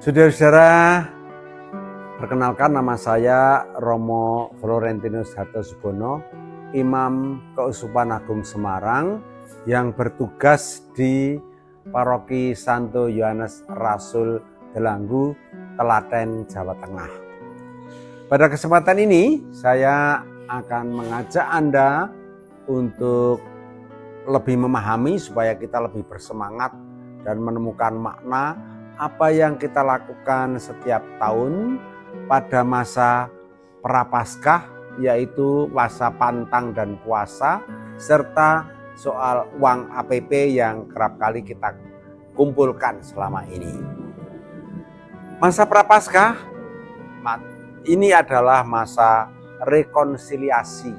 Saudara-saudara, perkenalkan nama saya Romo Florentinus Hartosubono, Imam Keuskupan Agung Semarang yang bertugas di Paroki Santo Yohanes Rasul Delanggu, Klaten, Jawa Tengah. Pada kesempatan ini saya akan mengajak Anda untuk lebih memahami supaya kita lebih bersemangat dan menemukan makna apa yang kita lakukan setiap tahun pada masa Prapaskah, yaitu masa pantang dan puasa, serta soal uang APP yang kerap kali kita kumpulkan selama ini. Masa Prapaskah ini adalah masa rekonsiliasi.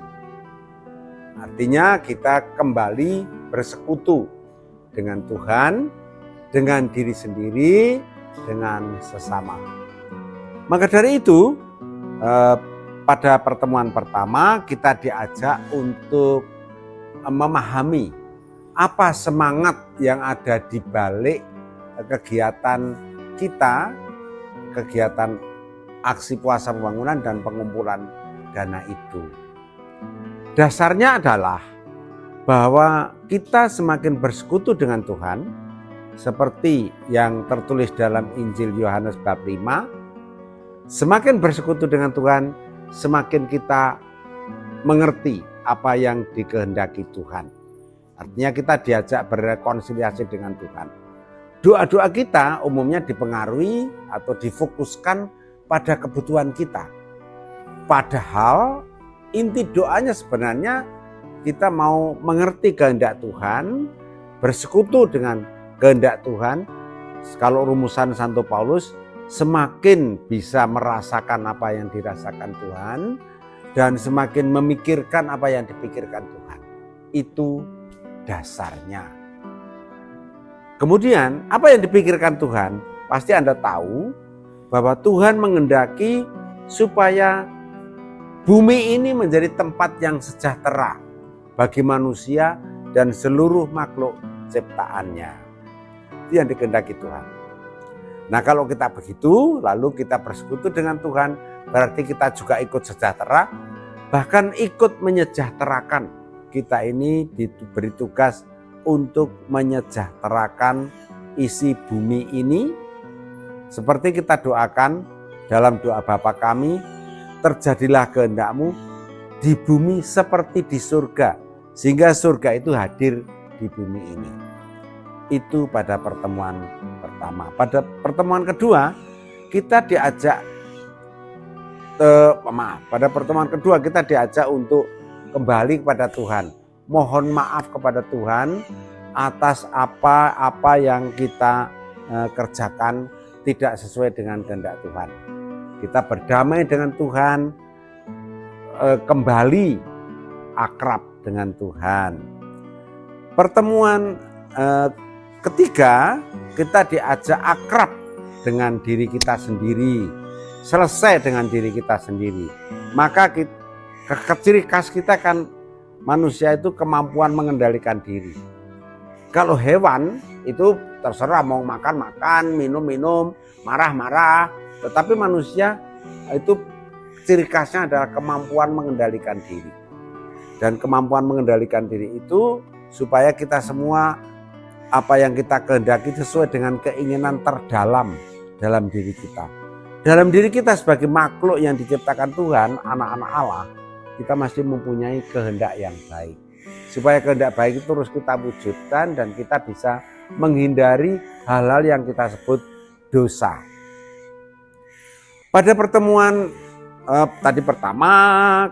Artinya kita kembali bersekutu dengan Tuhan, dengan diri sendiri, dengan sesama. Maka dari itu, pada pertemuan pertama kita diajak untuk memahami apa semangat yang ada di balik kegiatan kita, kegiatan aksi puasa pembangunan dan pengumpulan dana itu. Dasarnya adalah bahwa kita semakin bersekutu dengan Tuhan, seperti yang tertulis dalam Injil Yohanes bab 5, semakin bersekutu dengan Tuhan, semakin kita mengerti apa yang dikehendaki Tuhan. Artinya kita diajak berrekonsiliasi dengan Tuhan. Doa-doa kita umumnya dipengaruhi atau difokuskan pada kebutuhan kita. Padahal inti doanya sebenarnya kita mau mengerti kehendak Tuhan, bersekutu dengan kehendak Tuhan. Kalau rumusan Santo Paulus, semakin bisa merasakan apa yang dirasakan Tuhan dan semakin memikirkan apa yang dipikirkan Tuhan. Itu dasarnya. Kemudian apa yang dipikirkan Tuhan? Pasti Anda tahu bahwa Tuhan menghendaki supaya bumi ini menjadi tempat yang sejahtera bagi manusia dan seluruh makhluk ciptaannya. Itu yang dikehendaki Tuhan. Nah, kalau kita begitu, lalu kita bersekutu dengan Tuhan, berarti kita juga ikut sejahtera, bahkan ikut menyejahterakan. Kita ini diberi tugas untuk menyejahterakan isi bumi ini, seperti kita doakan dalam doa Bapa kami, terjadilah kehendak-Mu di bumi seperti di surga, sehingga surga itu hadir di bumi ini. Itu pada pertemuan pertama. Pada pertemuan kedua kita diajak pada pertemuan kedua kita diajak untuk kembali kepada Tuhan. Mohon maaf kepada Tuhan atas apa yang kita kerjakan tidak sesuai dengan kehendak Tuhan. Kita berdamai dengan Tuhan, kembali akrab dengan Tuhan. Pertemuan ketiga, kita diajak akrab dengan diri kita sendiri, selesai dengan diri kita sendiri. Maka ciri khas kita kan manusia itu kemampuan mengendalikan diri. Kalau hewan itu terserah mau makan, minum, marah. Tetapi manusia itu ciri khasnya adalah kemampuan mengendalikan diri. Dan kemampuan mengendalikan diri itu supaya kita semua apa yang kita kehendaki sesuai dengan keinginan terdalam dalam diri kita. Dalam diri kita sebagai makhluk yang diciptakan Tuhan, anak-anak Allah, kita masih mempunyai kehendak yang baik. Supaya kehendak baik itu terus kita wujudkan dan kita bisa menghindari hal-hal yang kita sebut dosa. Pada pertemuan tadi pertama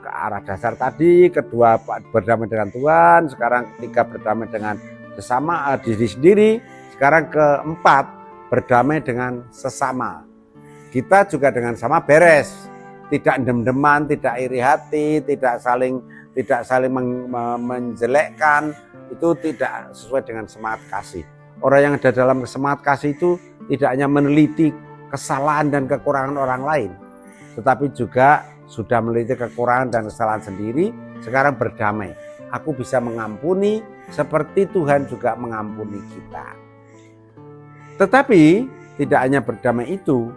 ke arah dasar tadi, kedua berdamai dengan Tuhan, sekarang ketiga berdamai dengan sesama diri sendiri, sekarang keempat berdamai dengan sesama. Kita juga dengan sama beres, tidak dem-deman, tidak iri hati, tidak saling menjelekkan, itu tidak sesuai dengan semangat kasih. Orang yang ada dalam semangat kasih itu tidak hanya meneliti kesalahan dan kekurangan orang lain, tetapi juga sudah meneliti kekurangan dan kesalahan sendiri, sekarang berdamai. Aku bisa mengampuni seperti Tuhan juga mengampuni kita. Tetapi tidak hanya berdamai itu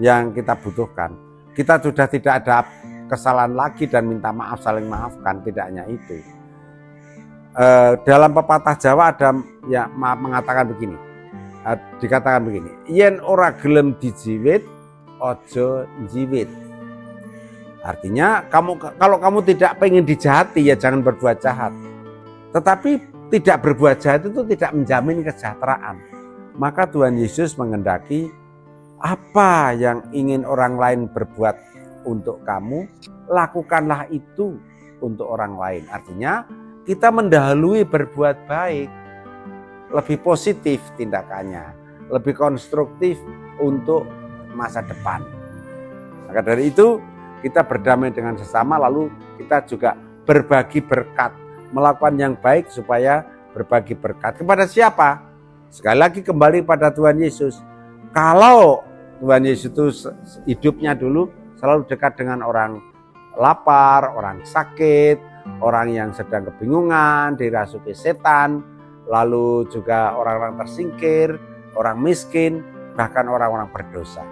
yang kita butuhkan. Kita sudah tidak ada kesalahan lagi dan minta maaf, saling maafkan, tidak hanya itu. Dalam pepatah Jawa ada ya mengatakan begini, dikatakan begini, yen ora gelem dijiwit, ojo jiwit. Artinya kalau kamu tidak pengen dijahati ya jangan berbuat jahat. Tetapi tidak berbuat jahat itu tidak menjamin kesejahteraan. Maka Tuhan Yesus menghendaki apa yang ingin orang lain berbuat untuk kamu, lakukanlah itu untuk orang lain. Artinya kita mendahului berbuat baik, lebih positif tindakannya, lebih konstruktif untuk masa depan. Maka dari itu kita berdamai dengan sesama, lalu kita juga berbagi berkat, melakukan yang baik supaya berbagi berkat. Kepada siapa? Sekali lagi kembali pada Tuhan Yesus. Kalau Tuhan Yesus itu hidupnya dulu selalu dekat dengan orang lapar, orang sakit, orang yang sedang kebingungan, dirasuki setan, lalu juga orang-orang tersingkir, orang miskin, bahkan orang-orang berdosa.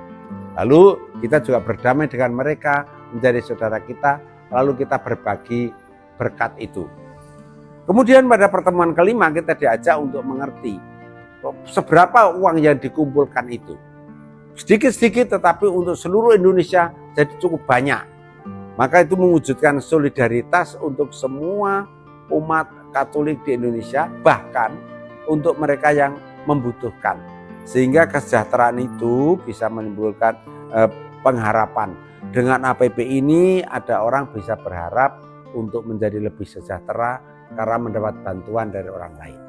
Lalu kita juga berdamai dengan mereka, menjadi saudara kita, lalu kita berbagi berkat itu. Kemudian pada pertemuan kelima kita diajak untuk mengerti seberapa uang yang dikumpulkan itu. Sedikit-sedikit tetapi untuk seluruh Indonesia jadi cukup banyak. Maka itu mewujudkan solidaritas untuk semua umat Katolik di Indonesia, bahkan untuk mereka yang membutuhkan. Sehingga kesejahteraan itu bisa menimbulkan pengharapan. Dengan APP ini ada orang bisa berharap untuk menjadi lebih sejahtera karena mendapat bantuan dari orang lain.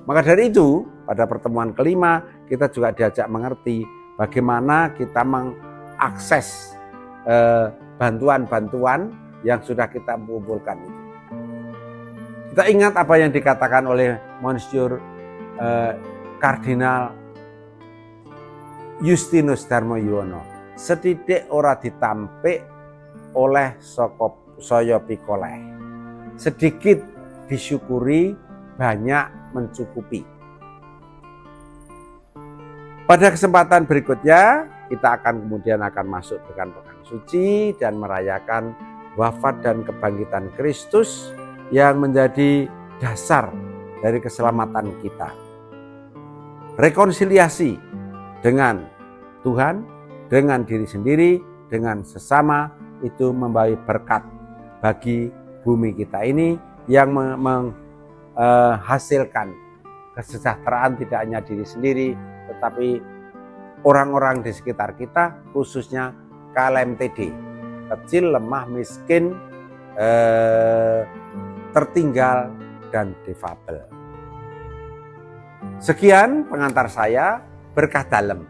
Maka dari itu pada pertemuan kelima kita juga diajak mengerti bagaimana kita mengakses bantuan-bantuan yang sudah kita kumpulkan itu. Kita ingat apa yang dikatakan oleh Monsinyur Kardinal Justinus Darmoyono, sedidik ora ditampik oleh saya pikoleh, sedikit disyukuri, banyak mencukupi. Pada kesempatan berikutnya kita kemudian akan masuk dengan pekan suci dan merayakan wafat dan kebangkitan Kristus yang menjadi dasar dari keselamatan kita. Rekonsiliasi dengan Tuhan, dengan diri sendiri, dengan sesama itu membawa berkat bagi bumi kita ini yang menghasilkan kesejahteraan tidak hanya diri sendiri tetapi orang-orang di sekitar kita, khususnya KLMTD, kecil, lemah, miskin, tertinggal, dan difabel. Sekian pengantar saya, berkah dalem.